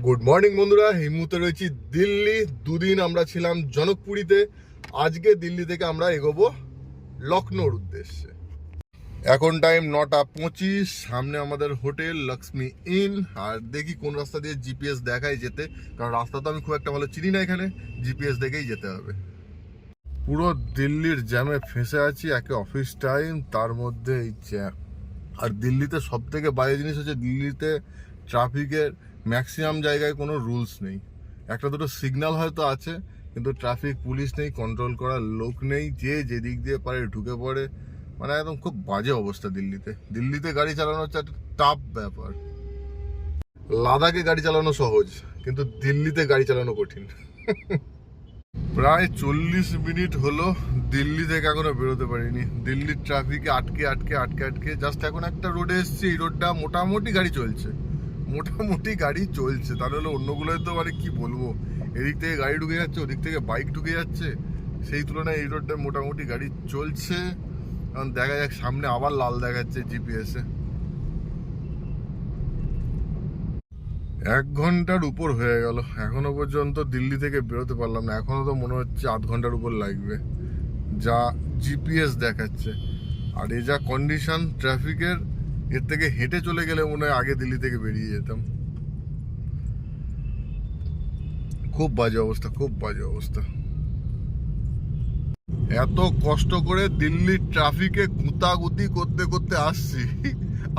Good morning বন্ধুরা, এই মুহূর্তে রয়েছি দিল্লি। দুদিন আমরা ছিলাম জনকপুরীতে। আজকে দিল্লি থেকে আমরা এগোবো লখনৌর উদ্দেশ্যে। এখন টাইম 9:25। সামনে আমাদের হোটেল লক্ষ্মী ইন। আর দেখি কোন রাস্তা দিয়ে জিপিএস দেখায় যেতে, কারণ রাস্তা তো আমি খুব একটা ভালো চিনি না, এখানে জিপিএস দেখেই যেতে হবে। পুরো দিল্লির জ্যামে ফেঁসে আছি, একে অফিস টাইম, তার মধ্যে এই জ্যাম। আর দিল্লিতে সব থেকে বাজে জিনিস হচ্ছে, দিল্লিতে ট্রাফিকের ম্যাক্সিমাম জায়গায় কোনো রুলস নেই। একটা দুটো সিগন্যাল হয়তো আছে, কিন্তু ট্রাফিক পুলিশ নেই, কন্ট্রোল করার লোক নেই, যে যেদিক দিয়ে পারে ঢুকে পড়ে। মানে একদম খুব বাজে অবস্থা দিল্লিতে গাড়ি চালানো হচ্ছে একটা টাফ ব্যাপার। লাদাখে গাড়ি চালানো সহজ, কিন্তু দিল্লিতে গাড়ি চালানো কঠিন। প্রায় 40 মিনিট হলো দিল্লি থেকে এখনো বেরোতে পারিনি। দিল্লির ট্রাফিকে আটকে আটকে আটকে আটকে জাস্ট এখন একটা রোডে এসছি। এই রোডটা মোটামুটি গাড়ি চলছে, তাহলে হলো অন্যগুলোয় তো মানে কি বলবো, এদিক থেকে গাড়ি ঢুকে যাচ্ছে, ওদিক থেকে বাইক ঢুকে যাচ্ছে। সেই তুলনায় এই রোডটা মোটামুটি গাড়ি চলছে। কারণ দেখা যাক, সামনে আবার লাল দেখাচ্ছে জিপিএসে। 1 ঘন্টার উপর হয়ে গেল, এখনো পর্যন্ত দিল্লি থেকে বেরোতে পারলাম না। এখনো তো মনে হচ্ছে 8 ঘন্টার উপর লাগবে, যা জিপিএস দেখাচ্ছে। আর এ যা কন্ডিশন ট্রাফিকের, এর থেকে হেঁটে চলে গেলে মনে হয় আগে দিল্লি থেকে বেরিয়ে যেতাম। খুব বাজে অবস্থা। এত কষ্ট করে দিল্লির ট্রাফিকে গুতাগুতি করতে করতে আসছি,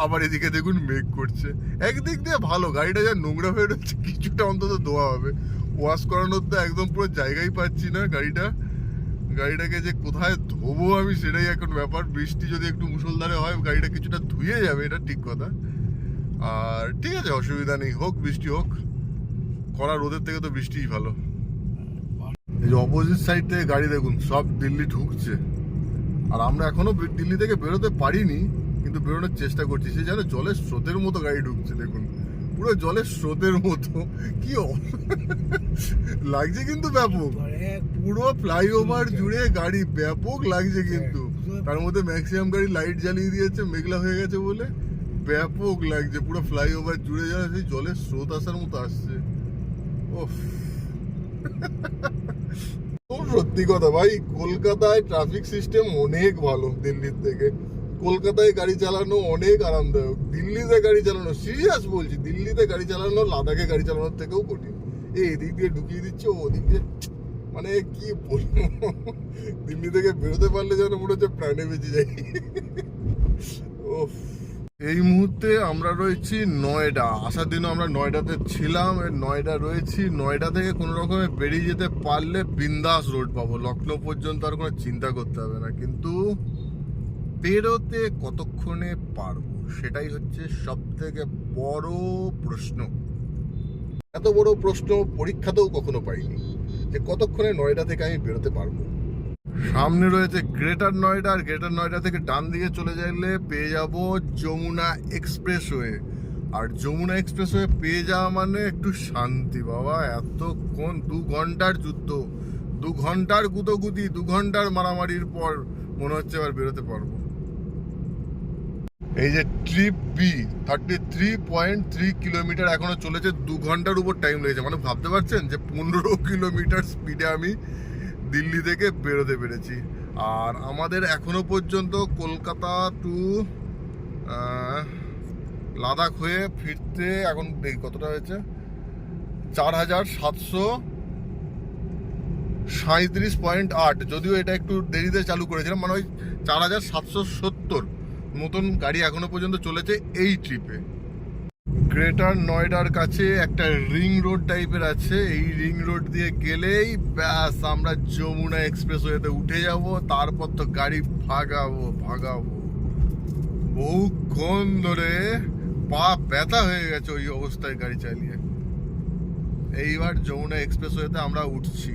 আবার এদিকে দেখুন মেঘ করছে। একদিক দিয়ে ভালো, গাড়িটা যা নোংরা হয়ে রয়েছে, কিছুটা অন্তত ধোয়া হবে। ওয়াশ করানোর তো একদম পুরো জায়গায় পাচ্ছি না। গাড়িটাকে যে কোথায় ধোবো আমি, সেটাই এখন ব্যাপার। বৃষ্টি যদি একটু মুষলধারে হয়, গাড়িটা কিছুটা ধুয়ে যাবে, এটা ঠিক কথা। আর ঠিক আছে, অসুবিধা নেই, হোক বৃষ্টি হোক, কড়া রোদের থেকে তো বৃষ্টিই ভালো। এই যে অপোজিট সাইড থেকে গাড়ি দেখুন, সব দিল্লি ঢুকছে। আর আমরা এখনো দিল্লি থেকে বেরোতে পারিনি, কিন্তু বেরোনোর চেষ্টা করছি। সে যেন জলের স্রোতের মতো গাড়ি ঢুকছে, দেখুন পুরো জলের স্রোতের মতো। কি লাগছে কিন্তু ব্যাপক, পুরো ফ্লাইওভার জুড়ে গাড়ি, ব্যাপক লাগছে কিন্তু। তার মধ্যে ম্যাক্সিমাম গাড়ি লাইট জ্বালিয়ে দিয়েছে, মেঘলা হয়ে গেছে বলে ব্যাপক লাগছে। পুরো ফ্লাইওভার জুড়ে যাওয়া সেই জলের স্রোত আসার মতো আসছে। ওফ, সত্যি কথা ভাই, কলকাতায় ট্রাফিক সিস্টেম অনেক ভালো দিল্লির থেকে। কলকাতায় গাড়ি চালানো অনেক আরামদায়ক, দিল্লিতে গাড়ি চালানো, সিরিয়াস বলছি, দিল্লিতে গাড়ি চালানো লাদাখে গাড়ি চালানোর থেকেও কঠিন। এদিক দিয়ে ঢুকিয়ে দিচ্ছে, ওদিক দিয়ে, মানে কি বলবো, দিল্লি থেকে বেরোতে পারলে যেন মনে হচ্ছে প্রাণে বেঁচে যাই। ওফ। এই মুহূর্তে আমরা রয়েছি নয়ডা। আসার দিনও আমরা নয়ডাতে ছিলাম, নয়ডা রয়েছি। নয়ডা থেকে কোনো রকমে বেরিয়ে যেতে পারলে বিন্দাস রোড পাবো, লখনৌ পর্যন্ত আর কোনো চিন্তা করতে হবে না। কিন্তু বেরোতে কতক্ষণে পারবো, সেটাই হচ্ছে সব থেকে বড় প্রশ্ন। এত বড় প্রশ্ন পরীক্ষাতেও কখনো পাইনি, যে কতক্ষণে নয়ডা থেকে আমি বেরোতে পারবো। সামনে রয়েছে গ্রেটার নয়ডা, আর গ্রেটার নয়ডা থেকে ডান দিকে চলে যাইলে পেয়ে যাব যমুনা এক্সপ্রেসওয়ে। আর যমুনা এক্সপ্রেসওয়ে পেয়ে যাওয়া মানে একটু শান্তি বাবা। এতক্ষণ 2 ঘন্টার যুদ্ধ, 2 ঘন্টার গুতোগুতি, 2 ঘন্টার মারামারির পর মনে হচ্ছে এবার বেরোতে পারবো। এই যে ট্রিপ বি 33.3 কিলোমিটার এখনো চলেছে, 2 ঘন্টার উপর টাইম লেগেছে। মানে ভাবতে পারছেন যে 15 কিলোমিটার স্পিডে আমি দিল্লি থেকে বেরোতে পেরেছি। আর আমাদের এখনো পর্যন্ত কলকাতা টু লাদাখ হয়ে ফিরতে এখন দেখি কতটা হয়েছে, 4737.8। যদিও এটা একটু দেরিতে চালু করেছিলাম, মানে ওই 4770 মতন গাড়ি এখনো পর্যন্ত চলেছে এই ট্রিপে। গ্রেটার নয়ডার কাছে একটা রিং রোড টাইপের আছে, এই রিং রোড দিয়ে গেলেই ব্যাস আমরা যমুনা এক্সপ্রেসওয়েতে উঠে যাব। তারপর তো গাড়ি ভাগাবো। বহুক্ষণ ধরে পা ব্যথা হয়ে গেছে ওই অবস্থায় গাড়ি চালিয়ে। এইবার যমুনা এক্সপ্রেসওয়েতে আমরা উঠছি।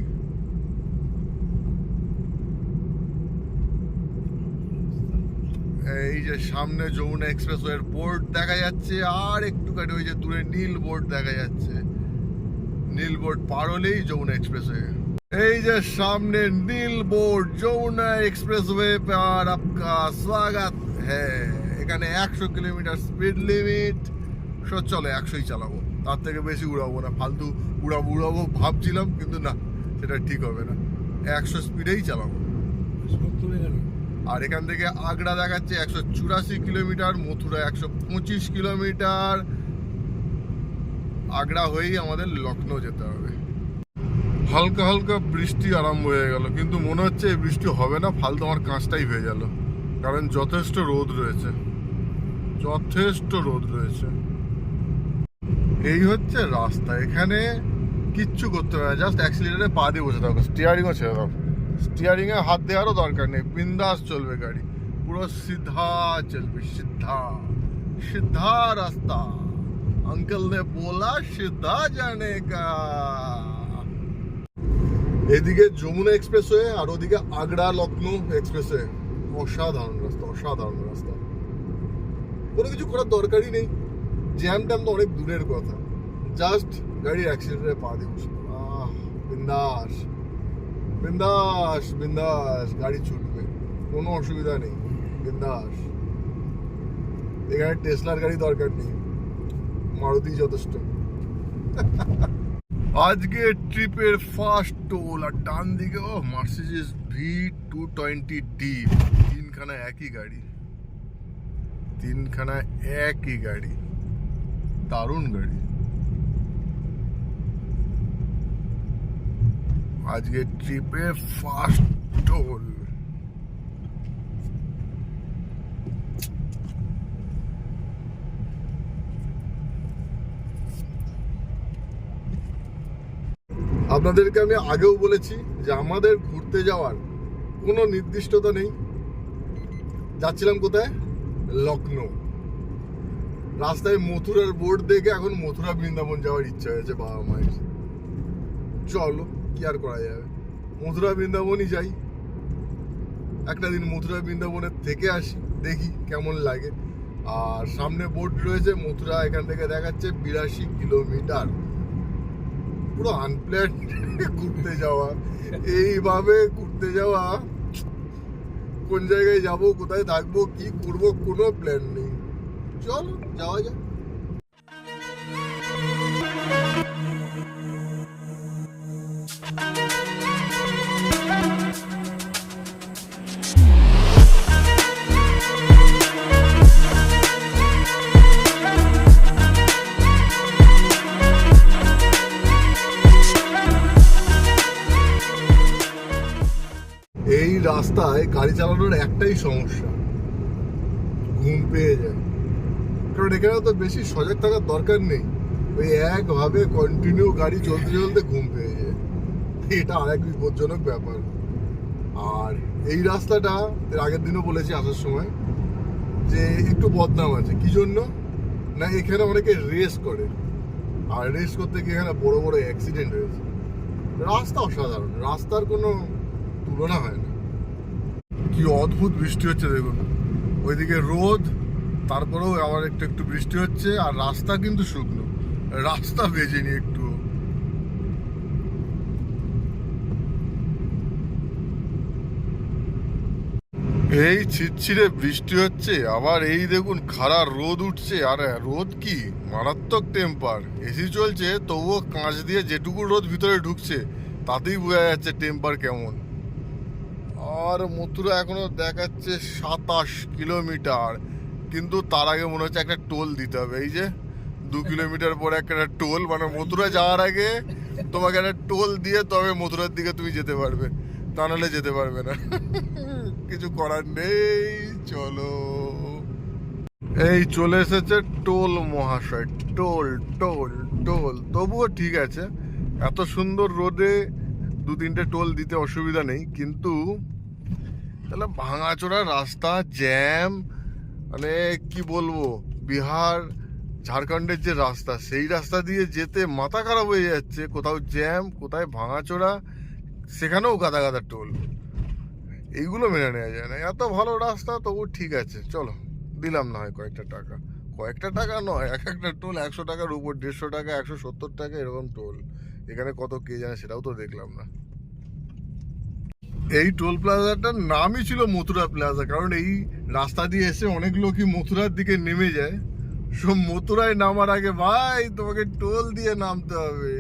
এই যে সামনে যমুনা এক্সপ্রেসওয়ের বোর্ড দেখা যাচ্ছে, আর একটু কাটে ওই যে দূরে নীল বোর্ড দেখা যাচ্ছে। নীল বোর্ড পার হলেই যমুনা এক্সপ্রেসওয়ে। এই যে সামনে নীল বোর্ড, যমুনা এক্সপ্রেসওয়ে पर आपका स्वागत है। এখানে 100 কিলোমিটার স্পিড লিমিট। চলো 100ই চালাবো। তার থেকে বেশি উড়াবো না, ফালতু উড়াবো ভাবছিলাম, কিন্তু না, সেটা ঠিক হবে না। 100 স্পিডেই চালাবো। আর এখান থেকে আগ্রা দেখাচ্ছে 184 কিলোমিটার, মথুরা 125 কিলোমিটার। আগ্রা হয়েই আমাদের লখনৌ যেতে হবে। হালকা হালকা বৃষ্টি আরম্ভ হয়ে গেল, কিন্তু মনে হচ্ছে এই বৃষ্টি হবে না, ফালতু আমার কাঁচটাই হয়ে গেল, কারণ যথেষ্ট রোদ রয়েছে, যথেষ্ট রোদ রয়েছে। এই হচ্ছে রাস্তা, এখানে কিচ্ছু করতে হবে না, জাস্ট অ্যাক্সিলারেটরে পা দিয়ে বসে থাকো, স্টিয়ারিংও ছেড়ে দাও, স্টিয়ারিংয়ে হাত দেওয়ারও দরকার নেই, বিন্দাস চলবে গাড়ি, পুরো সিধা চলবে, সিধা সিধা রাস্তা। अंकल ने बोला सीधा जाने का। এদিকে যমুনা এক্সপ্রেসওয়ে আর ওদিকে আগ্রা লখনৌ এক্সপ্রেসওয়ে। অসাধারণ রাস্তা, অসাধারণ রাস্তা, কোনো কিছু করার দরকারই নেই, জ্যাম ট্যাম তো অনেক দূরের কথা, জাস্ট গাড়ির অ্যাক্সিডেন্টে পা দিয়ে বসে বিন্দাস বিন্দাস বিন্দাস গাড়ি ছুটবে, কোনো অসুবিধা নেই, বিন্দাস। এখানে টেসলার গাড়ি দরকার নেই, মারুতি যথেষ্ট। আজকে ট্রিপের ফার্স্ট টোল, আর ডান দিকে ও মার্সিডিজ V220D, তিনখানা একই গাড়ি, তিনখানা একই গাড়ি, দারুণ গাড়ি। আজকে ট্রিপের ফার্স্ট টোল। আপনাদেরকে আমি আগেও বলেছি যে আমাদের ঘুরতে যাওয়ার কোনো নির্দিষ্টতা নেই। যাচ্ছিলাম কোথায়? লখনৌ। রাস্তায় মথুরার বোর্ড দেখে এখন মথুরা বৃন্দাবন যাওয়ার ইচ্ছা হয়েছে বাবা মায়ের। চলো, কি আর করা যাবে, মথুরা বৃন্দাবনই যাই। একটা দিন মথুরা বৃন্দাবনের থেকে আসি, দেখি কেমন লাগে। আর সামনে বোর্ড রয়েছে মথুরা, এখান থেকে দেখাচ্ছে 82 কিলোমিটার। পুরো আনপ্ল্যান ঘুরতে যাওয়া, এইভাবে ঘুরতে যাওয়া, কোন জায়গায় যাব, কোথায় থাকবো, কি করবো, কোনো প্ল্যান নেই। চলো যাওয়া যাক। এই রাস্তায় গাড়ি চালানোর একটাই সমস্যা, ঘুম পেয়ে যায়। কারণ এখানে তো বেশি সজাগ থাকার দরকার নেই, ওই একভাবে কন্টিনিউ গাড়ি চলতে চলতে ঘুম পেয়ে যায়, এটা আরেক বিপজ্জনক ব্যাপার। আর এই রাস্তাটা এর আগের দিনও বলেছি আসার সময় যে একটু বদনাম আছে। কি জন্য না, এখানে অনেকে রেস করে, আর রেস করতে গিয়ে এখানে বড় বড় অ্যাক্সিডেন্ট হয়েছে। রাস্তা অসাধারণ, রাস্তার কোনো তুলনা হয় না। কি অদ্ভুত বৃষ্টি হচ্ছে দেখুন, ওইদিকে রোদ, তারপরেও আবার একটু একটু বৃষ্টি হচ্ছে, আর রাস্তা কিন্তু শুকনো, রাস্তা ভেজেনি একটু। এই ছিটছিটে বৃষ্টি হচ্ছে, আবার এই দেখুন খাড়া রোদ উঠছে, আর রোদ কি মারাত্মক টেম্পার। এসি চলছে তবুও কাঁচ দিয়ে যেটুকু রোদ ভিতরে ঢুকছে তাতেই বোঝা যাচ্ছে টেম্পার কেমন। আর মথুরা এখনো দেখাচ্ছে 27 কিলোমিটার, কিন্তু তার আগে মনে হচ্ছে একটা টোল দিতে হবে। এই যে 2 কিলোমিটার পরে একটা টোল, মানে মথুরা যাওয়ার আগে তোমাকে একটা টোল দিয়ে তবে মথুরার দিকে তুমি যেতে পারবে, তা নাহলে যেতে পারবে না। কিছু করার নেই, চলো। এই চলে এসেছে টোল মহাশয়, টোল টোল টোল। তবুও ঠিক আছে, এত সুন্দর রোদে 2-3টে টোল দিতে অসুবিধা নেই, কিন্তু তাহলে ভাঙাচোরা রাস্তা, জ্যাম, মানে কি বলবো, বিহার ঝাড়খণ্ডের যে রাস্তা, সেই রাস্তা দিয়ে যেতে মাথা খারাপ হয়ে যাচ্ছে। কোথাও জ্যাম, কোথায় ভাঙাচোরা, সেখানেও গাদা গাদা টোল। এইগুলো মেনে নেওয়া যায় না। এত ভালো রাস্তা তবু ঠিক আছে, চলো দিলাম না হয় কয়েকটা টাকা, কয়েকটা টাকা নয়, এক একটা টোল 100 টাকার উপর, 150 টাকা, 170 টাকা, এরকম টোল। এখানে কত কে জানে, সেটাও তো দেখলাম না। এই টোল প্লাজাটার নামই ছিল মথুরা প্লাজা, কারণ এই রাস্তা দিয়ে এসে অনেক লোকই মথুরার দিকে নেমে যায়, মথুরায় নামার আগে ভাই তোমাকে টোল দিয়ে নামতে হবে।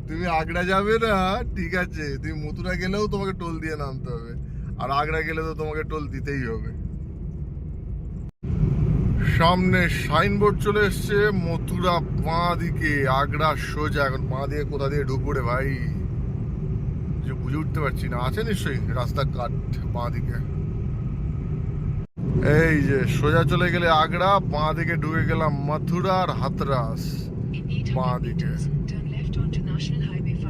তুমি আগ্রা যাবে না ঠিক আছে, তুমি মথুরা গেলেও তোমাকে টোল দিয়ে নামতে হবে, আর আগ্রা গেলে তো তোমাকে টোল দিতেই হবে। সামনে সাইনবোর্ড চলে এসছে, মথুরা বাঁ দিকে, আগ্রা সোজা। এখন বাঁ দিকে কোথা দিয়ে ঢুকবো রে ভাই, যে বুঝে উঠতে পারছি না। আছে নিশ্চয়ই রাস্তা কাট বাঁ দিকে। এই যে সোজা চলে গেলে আগ্রা, বাঁ দিকে ঢুকে গেলাম মথুরার হাতরাস বাঁ দিকে।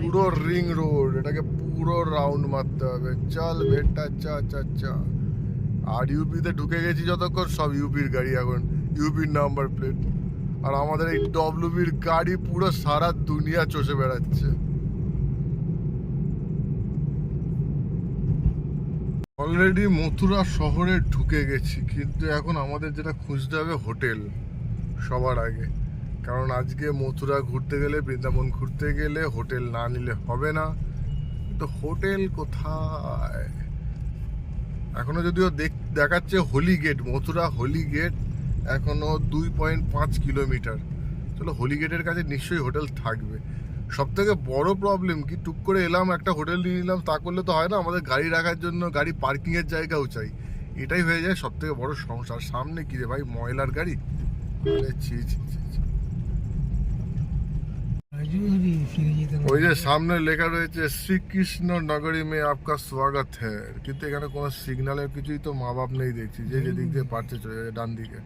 পুরো রিং রোড, এটাকে পুরো রাউন্ড মারতে হবে। চল বেটা চা চা চা। আর ইউপিতে ঢুকে গেছি যতক্ষণ, সব ইউপির গাড়ি, এখন ইউপির নাম্বার প্লেট। আর আমাদের এই ডব্লিউবির গাড়ি পুরো সারা দুনিয়া চষে বেড়াচ্ছে। অলরেডি মথুরা শহরে ঢুকে গেছি, কিন্তু এখন আমাদের যেটা খুঁজতে হবে হোটেল সবার আগে। কারণ আজকে মথুরা ঘুরতে গেলে, বৃন্দাবন ঘুরতে গেলে হোটেল না নিলে হবে না। তো হোটেল কোথায়? এখনো যদিও দেখাচ্ছে হোলি গেট, মথুরা হোলি গেট এখনো 2.5 কিলোমিটার। চলো হোলি গেটের কাছে নিশ্চয়ই হোটেল থাকবে। সব থেকে বড় প্রবলেম কি, টুক করে এলাম একটা হোটেল নিয়ে নিলাম, তা করলে তো হয় না, আমাদের গাড়ি রাখার জন্য গাড়ি পার্কিং এর জায়গাও চাই। এটাই হয়ে যায় সব থেকে বড় সমস্যা। সামনে কি রে ভাই, ময়লার গাড়ি। আরে ছি ছি ছি ছি। ওই যে সামনে লেখা রয়েছে শ্রীকৃষ্ণ নগরী মে আপকা স্বাগত হ্যায়, কিন্তু এখানে কোনো সিগন্যালের কিছুই তো মা বাপ নেই দেখছি। যে যেদিক দিয়ে পারছে চলে যায় ডান দিকে।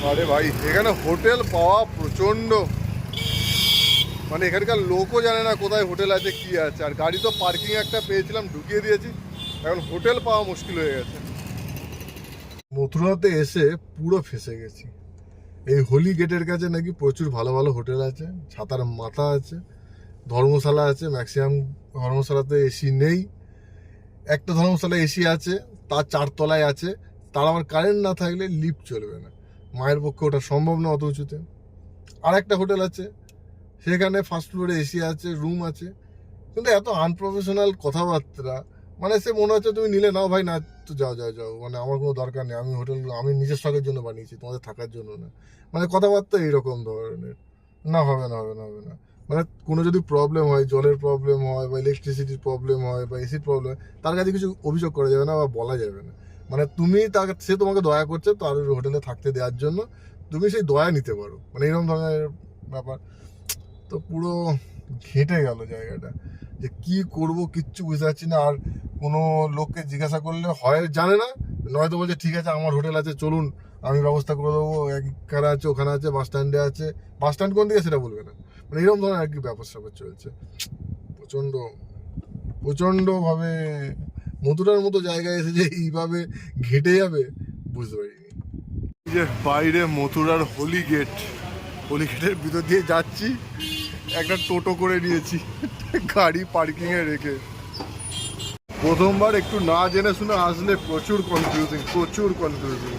আরে ভাই এখানে হোটেল পাওয়া প্রচন্ড, মানে এখানকার লোকও জানে না কোথায় হোটেল আছে কি আছে। আর গাড়ি তো পার্কিং একটা পেয়েছিলাম, ঢুকিয়ে দিয়েছি, এখন হোটেল পাওয়া মুশকিল হয়ে গেছে। মথুরাতে এসে পুরো ফেঁসে গেছি। এই হোলি গেটের কাছে নাকি প্রচুর ভালো ভালো হোটেল আছে, ছাতার মাথা আছে, ধর্মশালা আছে। ম্যাক্সিমাম ধর্মশালাতে এসি নেই। একটা ধর্মশালায় এসি আছে, তার 4 তলায় আছে, তার আবার কারেন্ট না থাকলে লিফট চলবে না। মায়ের পক্ষে ওটা সম্ভব না অত উঁচুতে। আর একটা হোটেল আছে, সেখানে ফার্স্ট ফ্লোরে এসি আছে, রুম আছে, কিন্তু এত আনপ্রফেশনাল কথাবার্তা। মানে সে মনে হচ্ছে তুমি নিলে নাও ভাই, না তো যাও যাও যাও, মানে আমার কোনো দরকার নেই, আমি হোটেল আমি নিজের শখের জন্য বানিয়েছি, তোমাদের থাকার জন্য না। মানে কথাবার্তা এইরকম ধরনের। না হবে না হবে না হবে না। মানে কোনো যদি প্রবলেম হয়, জলের প্রবলেম হয় বা ইলেকট্রিসিটির প্রবলেম হয় বা এসির প্রবলেম হয়, তার কাছে কিছু অভিযোগ করা যাবে না বা বলা যাবে না। মানে তুমি তাকে, সে তোমাকে দয়া করছে তার হোটেলে থাকতে দেওয়ার জন্য, তুমি সেই দয়া নিতে পারো, মানে এরকম ধরনের ব্যাপার। তো পুরো ঘেঁটে গেল জায়গাটা, যে কি করব কিচ্ছু বুঝতে পারছি না। আর কোনো লোককে জিজ্ঞাসা করলে হয় জানে না, নয়তো বলছে ঠিক আছে আমার হোটেল আছে চলুন আমি ব্যবস্থা করে দেবো, এখানে আছে ওখানে আছে বাস স্ট্যান্ডে আছে। বাস স্ট্যান্ড কোন দিকে সেটা বলবে না। মানে এরকম ধরনের আর কি ব্যাপার স্যাপার চলছে। প্রচণ্ড প্রচণ্ডভাবে মথুরার মতো জায়গায় এসে যে এইভাবে ঘেঁটে যাবে বুঝতে পারিনি। এই যে বাইরে মথুরার হোলি গেট, হোলি গেটের ভিতর দিয়ে যাচ্ছি, একটা টোটো করে নিয়েছি গাড়ি পার্কিংয়ে রেখে। প্রথমবার একটু না জেনে শুনে আসলে প্রচুর কনফিউজিং, প্রচুর কনফিউজিং।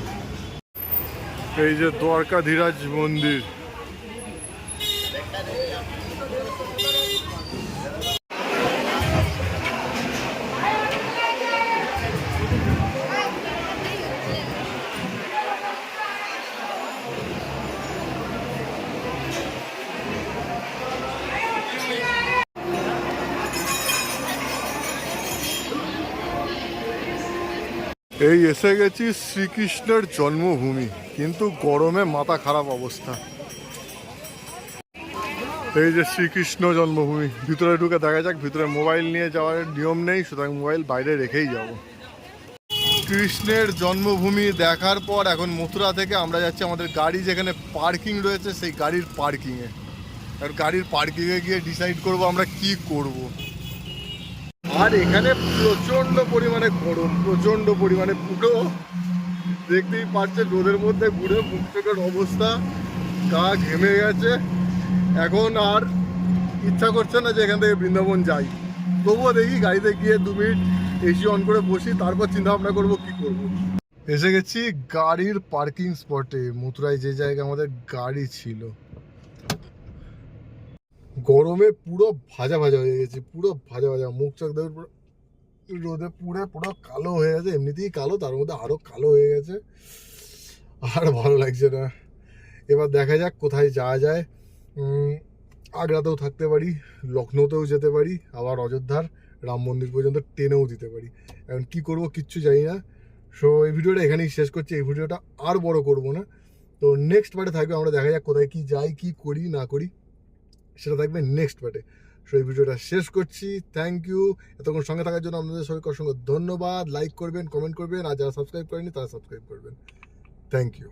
এই যে দ্বারকাধীরাজ মন্দির, এই এসে গেছি শ্রীকৃষ্ণের জন্মভূমি, কিন্তু গরমে মাথা খারাপ অবস্থা। এই যে শ্রীকৃষ্ণ জন্মভূমি, ভিতরে ঢুকে দেখা যাক। ভিতরে মোবাইল নিয়ে যাওয়ার নিয়ম নেই, সুতরাং মোবাইল বাইরে রেখেই যাব। কৃষ্ণের জন্মভূমি দেখার পর এখন মথুরা থেকে আমরা যাচ্ছি আমাদের গাড়ি যেখানে পার্কিং রয়েছে সেই গাড়ির পার্কিংয়ে। আর গাড়ির পার্কিংয়ে গিয়ে ডিসাইড করব আমরা কি করব। আর এখানে প্রচন্ড পরিমাণে গরম, প্রচন্ড পরিমাণে, পুরো দেখতেই পাচ্ছেন রোদের মধ্যে ঘুরে মুখ চোখের অবস্থা, গা ঘেমে গেছে। এখন আর ইচ্ছা করছে না যে এখান থেকে বৃন্দাবন যাই। তবুও দেখি গাড়িতে গিয়ে 2 মিনিট এসি অন করে বসি, তারপর চিন্তা ভাবনা করবো কি করব। এসে গেছি গাড়ির পার্কিং স্পটে, মথুরায় যে জায়গায় আমাদের গাড়ি ছিল। গরমে পুরো ভাজা ভাজা হয়ে গেছে, পুরো ভাজা ভাজা, মুখ চোখ দেখে পুরো রোদে পুড়ে পুরো কালো হয়ে গেছে। এমনিতেই কালো, তার মধ্যে আরো কালো হয়ে গেছে। আর ভালো লাগছে না। এবার দেখা যাক কোথায় যাওয়া যায়। আগ্রাতেও থাকতে পারি, লখনৌতেও যেতে পারি, আবার অযোধ্যার রাম মন্দির পর্যন্ত ট্রেনেও দিতে পারি। এখন কী করবো কিচ্ছু জানি না। সো এই ভিডিওটা এখানেই শেষ করছি, এই ভিডিওটা আর বড় করব না। তো নেক্সট পার্টে থাকবে, আমরা দেখা যাক কোথায় কি যাই, কি করি না করি, সেটা থাকবে নেক্সট পার্টে। সো এই ভিডিওটা শেষ করছি। থ্যাংক ইউ এতক্ষণ সঙ্গে থাকার জন্য। আপনাদের সবাইকে অসংখ্য ধন্যবাদ। লাইক করবেন, কমেন্ট করবেন, আর যারা সাবস্ক্রাইব করেনি তারা সাবস্ক্রাইব করবেন। Thank you.